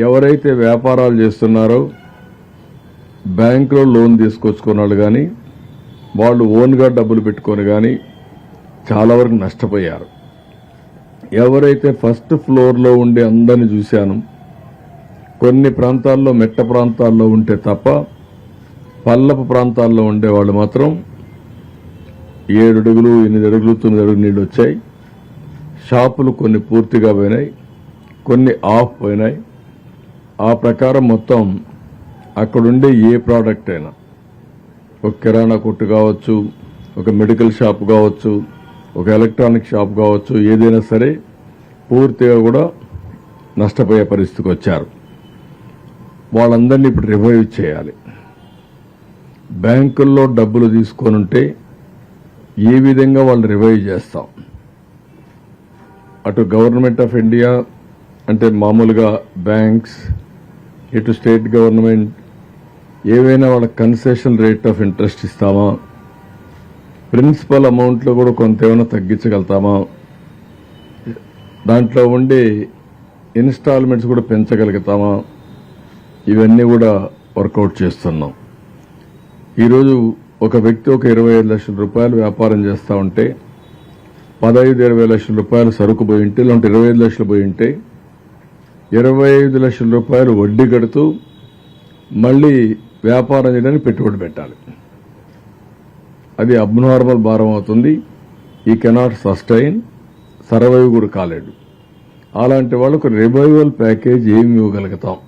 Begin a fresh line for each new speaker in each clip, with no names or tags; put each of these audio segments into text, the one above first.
ఎవరైతే వ్యాపారాలు చేస్తున్నారో బ్యాంకులో లోన్ తీసుకొచ్చుకున్నాడు కానీ వాళ్ళు ఓన్గా డబ్బులు పెట్టుకొని కానీ చాలా వరకు నష్టపోయారు. ఎవరైతే ఫస్ట్ ఫ్లోర్లో ఉండే అందరిని చూశాను, కొన్ని ప్రాంతాల్లో మెట్ట ప్రాంతాల్లో ఉంటే తప్ప పల్లపు ప్రాంతాల్లో ఉండేవాళ్ళు మాత్రం 7 అడుగులు 8 అడుగులు 9 అడుగులు నీళ్ళు వచ్చాయి. షాపులు కొన్ని పూర్తిగా పోయినాయి, కొన్ని ఆఫ్ పోయినాయి. ఆ ప్రకారం మొత్తం అక్కడుండే ఏ ప్రోడక్ట్ అయినా, ఒక కిరాణా కొట్టు కావచ్చు, ఒక మెడికల్ షాప్ కావచ్చు, ఒక ఎలక్ట్రానిక్ షాప్ కావచ్చు, ఏదైనా సరే పూర్తిగా కూడా నష్టపోయే పరిస్థితికి వచ్చారు. వాళ్ళందరినీ ఇప్పుడు రివైవ్ చేయాలి. బ్యాంకుల్లో డబ్బులు తీసుకొని ఉంటే ఏ విధంగా వాళ్ళు రివైవ్ చేస్తాం? అటు గవర్నమెంట్ ఆఫ్ ఇండియా అంటే మామూలుగా బ్యాంక్స్, ఇటు స్టేట్ గవర్నమెంట్ ఏవైనా వాళ్ళ కన్సెషన్ రేట్ ఆఫ్ ఇంట్రెస్ట్ ఇస్తామా? ప్రిన్సిపల్ అమౌంట్లో కూడా కొంత ఏమైనా తగ్గించగలుగుతామా? దాంట్లో ఉండే ఇన్స్టాల్మెంట్స్ కూడా పెంచగలుగుతామా? ఇవన్నీ కూడా వర్కౌట్ చేస్తున్నాం. ఈరోజు ఒక వ్యక్తి ఒక 25 లక్షల రూపాయలు వ్యాపారం చేస్తూ ఉంటే 15-20 లక్షల రూపాయలు సరుకు పోయి ఉంటే, లేదంటే 25 లక్షలు పోయి ఉంటే 25 లక్షల రూపాయలు వడ్డీ కడుతూ మళ్ళీ వ్యాపారం చేయడానికి పెట్టుబడి పెట్టాలి. అది అబ్నార్మల్ భారం అవుతుంది. ఈ కెనాట్ సస్టైన్, సర్వైవ్ కూడా కాలేడు. అలాంటి వాళ్ళకు రివైవల్ ప్యాకేజ్ ఏమి ఇవ్వగలుగుతాం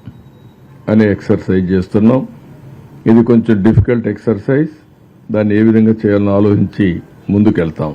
అనే ఎక్సర్సైజ్ చేస్తున్నాం. ఇది కొంచెం డిఫికల్ట్ ఎక్సర్సైజ్. దాన్ని ఏ విధంగా చేయాలని ఆలోచించి ముందుకెళ్తాం.